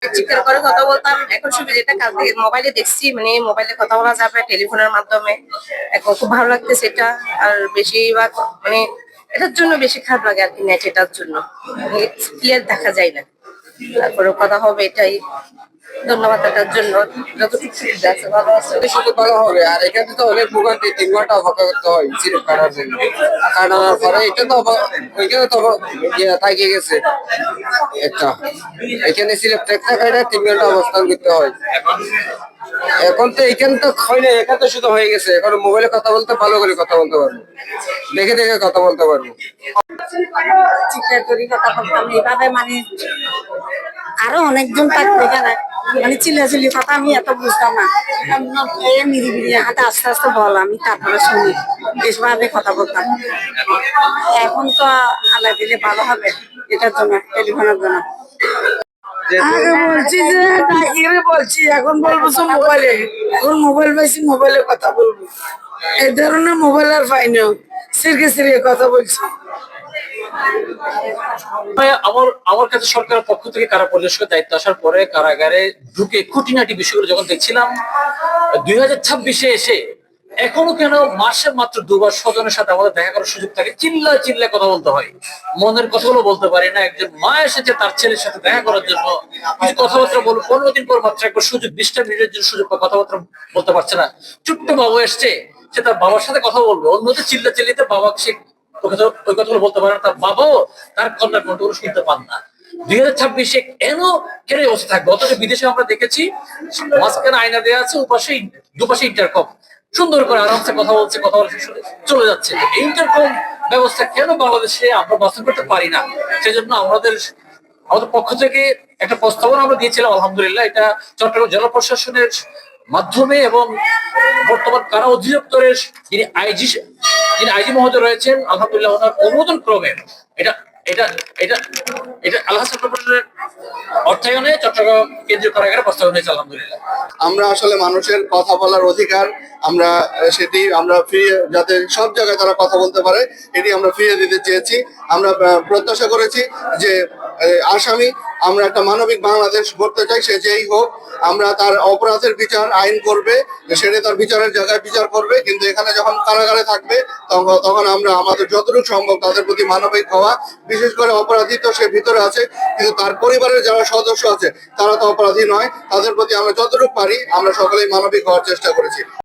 চিৎকার করে কথা বলতাম, এখন শুধু যেটা মোবাইলে দেখছি, মানে মোবাইলে কথা বলা যাবে টেলিফোনের মাধ্যমে। এখন খুব ভালো লাগতেছে এটা। আর বেশিরভাগ মানে এটার জন্য বেশি খারাপ লাগে আর কি, নেট এটার জন্য ক্লিয়ার দেখা যায় না, তারপরে কথা হবে এটাই। ধন্যবাদ এটার জন্য, যতটুকু সুবিধা আছে ভালো আছে। শুধু ভালো হবে। আর এখানে তো অনেক ভোগান্তি, 3 ঘন্টা অপেক্ষা করতে হয় সিরিপ কাটার জন্য। কাটানোর পরে এটা তো ওইখানে তো থাকিয়ে গেছে একটা, এখানে সিরিপ একটা কাটা 3 ঘন্টা অবস্থান করতে হয়। এখন তো এখানে তো হয় না, এখানে তো শুধু হয়ে গেছে। এখন মোবাইলে কথা বলতে ভালো করে কথা বলতে পারবো, দেখে দেখে কথা বলতে পারবো। চিৎকার করে কথা বলতাম এইভাবে, মানে আরো অনেকজন থাকবে এখানে, মানে চিল্লাচিল্লি কথা আমি এত বুঝতাম না। নিরিবিলি হাতে আস্তে আস্তে বল, আমি তারপরে শুনি, বেশভাবে কথা বলতাম। এখন তো আল্লাহ দিলে ভালো হবে এটার জন্য, টেলিফোনের জন্য। আগে বলছি যে ডাকিরে বলছি, এখন বলবো তো মোবাইলে। এখন মোবাইল পাইছি, মোবাইলে কথা বলবো। এই ধরনের মোবাইল আর পাই না, সিরকে সিরকে কথা বলছি। আমার আমার কাছে সরকারের পক্ষ থেকে কারা পরিদর্শকের দায়িত্ব আসার পরে কারাগারে ঢুকে খুঁটিনাটি বিষয়গুলো যখন দেখছিলাম, 2026-এ এসে এখনো কেন মাসে মাত্র 2বার স্বজনের সাথে আমাদের দেখা করার সুযোগ থাকে, চিল্লায় চিল্লায় কথা বলতে হয়, মনের কথাগুলো বলতে পারি না। একজন মা এসেছে তার ছেলের সাথে দেখা করার জন্য, কিছু কথাবার্তা বলবো, 15 দিন পর মাত্র একবার সুযোগ, 20টা মিনিটের জন্য সুযোগ, কথাবার্তা বলতে পারছে না। ছোট্ট বাবু এসছে, সে তার বাবার সাথে কথা বলবে, অন্যদের চিল্লা চিল্লিতে বাবাকে সে ওই কথাগুলো বলতে পারে না, তার বাবাও তার কন্যার কণ্ঠগুলো শুনতে পান না। 2026-এ কেন অবস্থা থাকবে? অথচ বিদেশে আমরা দেখেছি মাঝখানে আয়না দেওয়া আছে, দুপাশে ইন্টারকম, সুন্দর করে আরামসে কথা বলছে, কথা বলে চলে যাচ্ছে। ইন্টারকম ব্যবস্থা কেন বাংলাদেশে আমরা বাস্তব করতে পারি না? সেজন্য আমাদের পক্ষ থেকে একটা প্রস্তাবনা আমরা দিয়েছিলাম, আলহামদুলিল্লাহ এটা চট্টগ্রাম জেলা প্রশাসনের মাধ্যমে এবং বর্তমান কারা অধিদপ্তরের যিনি আইজি মহোদয় রয়েছেন, আলহামদুলিল্লাহ ওনার অনুমোদন ক্রমে এটা এটা এটা এটা আল্লাহ চট্টগ্রামের অর্থায়নে চট্টগ্রাম কেন্দ্রীয় কারাগারে বাস্তবায়ন হয়েছে, আলহামদুলিল্লাহ। আমরা আসলে মানুষের কথা বলার অধিকার আমরা সেটি আমরা ফিরিয়ে, যাতে সব জায়গায় তারা কথা বলতে পারে, এটি আমরা ফিরিয়ে দিতে চেয়েছি। আমরা প্রত্যাশা করেছি যে আসামি, আমরা একটা মানবিক বাংলাদেশ গড়তে চাই, সে যেই হোক। আমরা তার অপরাধের বিচার আইন করবে, সেটা তার বিচারের জায়গায় বিচার করবে, কিন্তু এখানে যখন কারাগারে থাকবে তখন আমরা আমাদের যতটুকু সম্ভব তাদের প্রতি মানবিক হওয়া। বিশেষ করে অপরাধী তো সে ভিতরে আছে, কিন্তু তার পরিবারের যারা সদস্য আছে তারা তো অপরাধী নয়, তাদের প্রতি আমরা যতটুকু পারি আমরা সকলেই মানবিক হওয়ার চেষ্টা করেছি।